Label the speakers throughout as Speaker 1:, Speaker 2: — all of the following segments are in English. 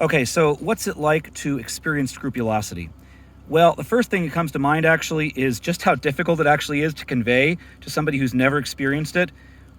Speaker 1: Okay, so what's it like to experience scrupulosity? Well, the first thing that comes to mind actually is just how difficult it actually is to convey to somebody who's never experienced it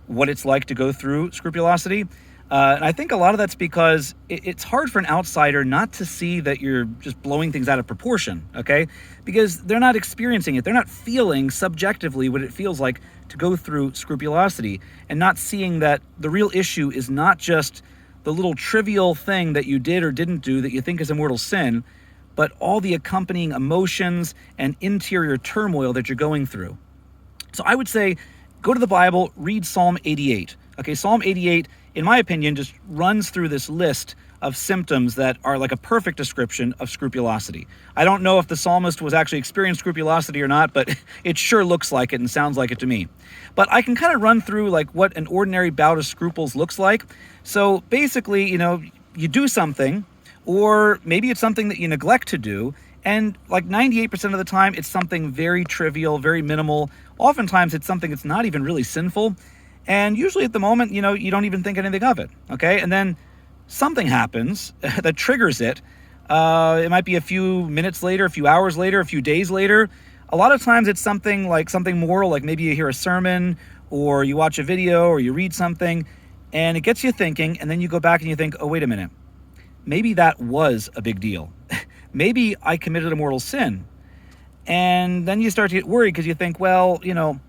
Speaker 1: what it's like to go through scrupulosity. And I think a lot of that's because it's hard for an outsider not to see that you're just blowing things out of proportion, okay? Because they're not experiencing it. They're not feeling subjectively what it feels like to go through scrupulosity, and not seeing that the real issue is not just the little trivial thing that you did or didn't do that you think is a mortal sin, but all the accompanying emotions and interior turmoil that you're going through. So I would say, go to the Bible, read Psalm 88. Okay, Psalm 88, in my opinion, just runs through this list of symptoms that are like a perfect description of scrupulosity. I don't know if the psalmist was actually experiencing scrupulosity or not, but it sure looks like it and sounds like it to me. But I can kind of run through like what an ordinary bout of scruples looks like. So basically, you do something, or maybe it's something that you neglect to do, and like 98% of the time, it's something very trivial, very minimal. Oftentimes, it's something that's not even really sinful. And usually at the moment, you don't even think anything of it, okay? And then something happens that triggers it. It might be a few minutes later, a few hours later, a few days later. A lot of times it's something moral, like maybe you hear a sermon, or you watch a video, or you read something, and it gets you thinking, and then you go back and you think, oh, wait a minute. Maybe that was a big deal. Maybe I committed a mortal sin. And then you start to get worried because you think, well,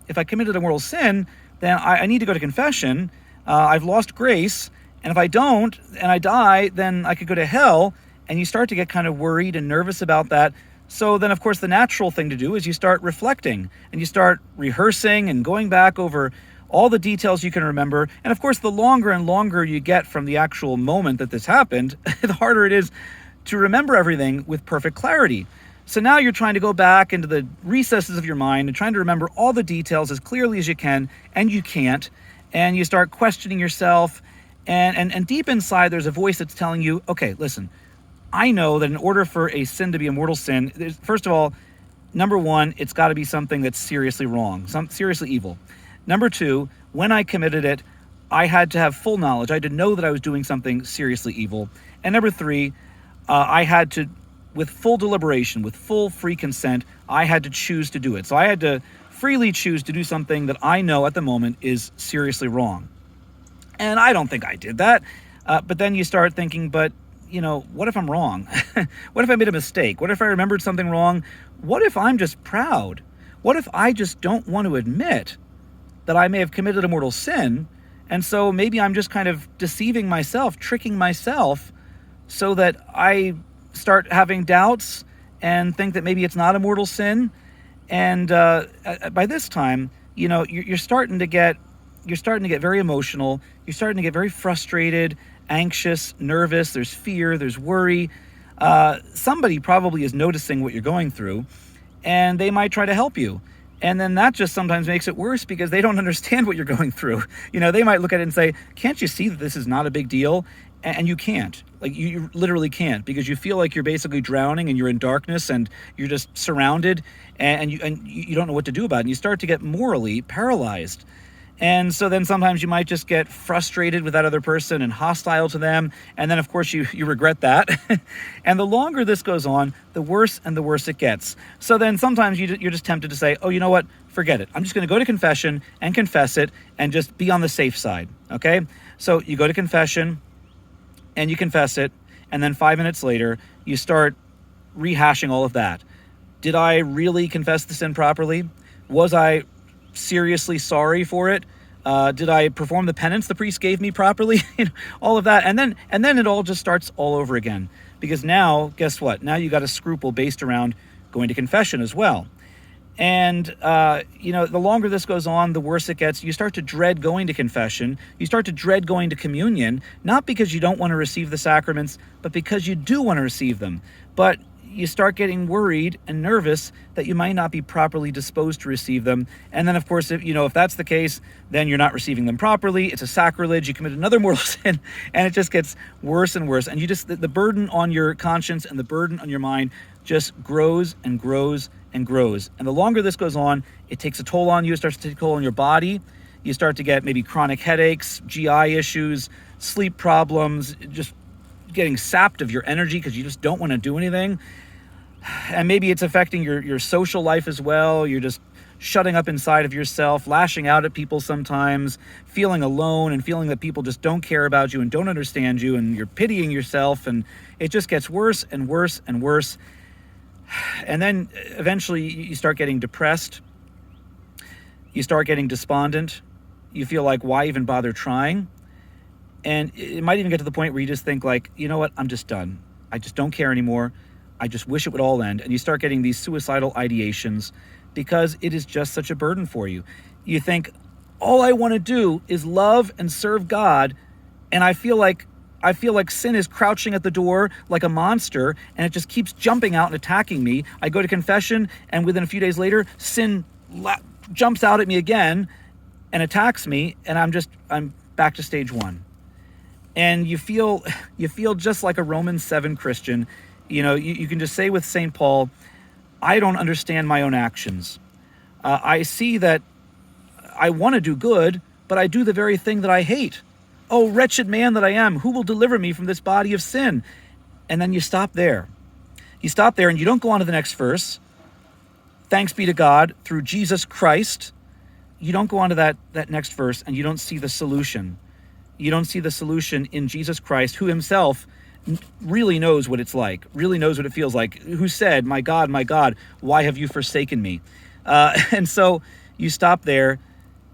Speaker 1: if I committed a mortal sin, then I need to go to confession. I've lost grace. And if I don't, and I die, then I could go to hell. And you start to get kind of worried and nervous about that. So then, of course, the natural thing to do is you start reflecting, and you start rehearsing and going back over all the details you can remember. And of course, the longer and longer you get from the actual moment that this happened, the harder it is to remember everything with perfect clarity. So now you're trying to go back into the recesses of your mind and trying to remember all the details as clearly as you can, and you can't. And you start questioning yourself, and deep inside there's a voice that's telling you, okay, listen, I know that in order for a sin to be a mortal sin, first of all, number one, it's got to be something that's seriously wrong, seriously evil. Number two, when I committed it, I had to have full knowledge. I had to know that I was doing something seriously evil. And number three, I had to, with full deliberation, with full free consent, I had to choose to do it. So I had to freely choose to do something that I know at the moment is seriously wrong. And I don't think I did that. But then you start thinking, but, what if I'm wrong? What if I made a mistake? What if I remembered something wrong? What if I'm just proud? What if I just don't want to admit that I may have committed a mortal sin? And so maybe I'm just kind of deceiving myself, tricking myself, so that I start having doubts and think that maybe it's not a mortal sin. And by this time, you're starting to get very emotional. You're starting to get very frustrated, anxious, nervous. There's fear, there's worry. Somebody probably is noticing what you're going through, and they might try to help you. And then that just sometimes makes it worse because they don't understand what you're going through. They might look at it and say, can't you see that this is not a big deal? And you can't. Like, you literally can't, because you feel like you're basically drowning and you're in darkness and you're just surrounded, and you don't know what to do about it. And you start to get morally paralyzed. And so then sometimes you might just get frustrated with that other person and hostile to them. And then, of course, you regret that. And the longer this goes on, the worse and the worse it gets. So then sometimes you're just tempted to say, oh, you know what? Forget it. I'm just going to go to confession and confess it and just be on the safe side. Okay? So you go to confession and you confess it. And then 5 minutes later, you start rehashing all of that. Did I really confess the sin properly? Was I seriously sorry for it? Did I perform the penance the priest gave me properly? All of that. And then it all just starts all over again. Because now, guess what? Now you got a scruple based around going to confession as well. And, the longer this goes on, the worse it gets. You start to dread going to confession. You start to dread going to communion, not because you don't want to receive the sacraments, but because you do want to receive them. But you start getting worried and nervous that you might not be properly disposed to receive them. And then, of course, if that's the case, then you're not receiving them properly. It's a sacrilege. You commit another mortal sin, and it just gets worse and worse. And the burden on your conscience and the burden on your mind just grows and grows and grows. And the longer this goes on, it takes a toll on you. It starts to take a toll on your body. You start to get maybe chronic headaches, GI issues, sleep problems, just getting sapped of your energy because you just don't want to do anything. And maybe it's affecting your social life as well. You're just shutting up inside of yourself, lashing out at people sometimes, feeling alone and feeling that people just don't care about you and don't understand you, and you're pitying yourself, and it just gets worse and worse and worse. And then eventually you start getting depressed. You start getting despondent. You feel like, why even bother trying? And it might even get to the point where you just think like, you know what, I'm just done. I just don't care anymore. I just wish it would all end. And you start getting these suicidal ideations because it is just such a burden for you. You think, all I want to do is love and serve God, and I feel like sin is crouching at the door like a monster, and it just keeps jumping out and attacking me. I go to confession, and within a few days later, sin jumps out at me again and attacks me, and I'm back to stage 1. And you feel just like a Romans 7 Christian. You can just say with St. Paul, I don't understand my own actions. I see that I want to do good, but I do the very thing that I hate. Oh, wretched man that I am, who will deliver me from this body of sin? And then you stop there. You stop there and you don't go on to the next verse. Thanks be to God through Jesus Christ. You don't go on to that next verse and you don't see the solution. You don't see the solution in Jesus Christ, who himself really knows what it's like, really knows what it feels like, who said, my God, why have you forsaken me? And so you stop there,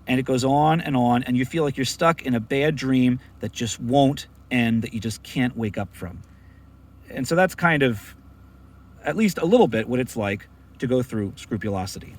Speaker 1: and it goes on, and you feel like you're stuck in a bad dream that just won't end, that you just can't wake up from. And so that's kind of, at least a little bit, what it's like to go through scrupulosity.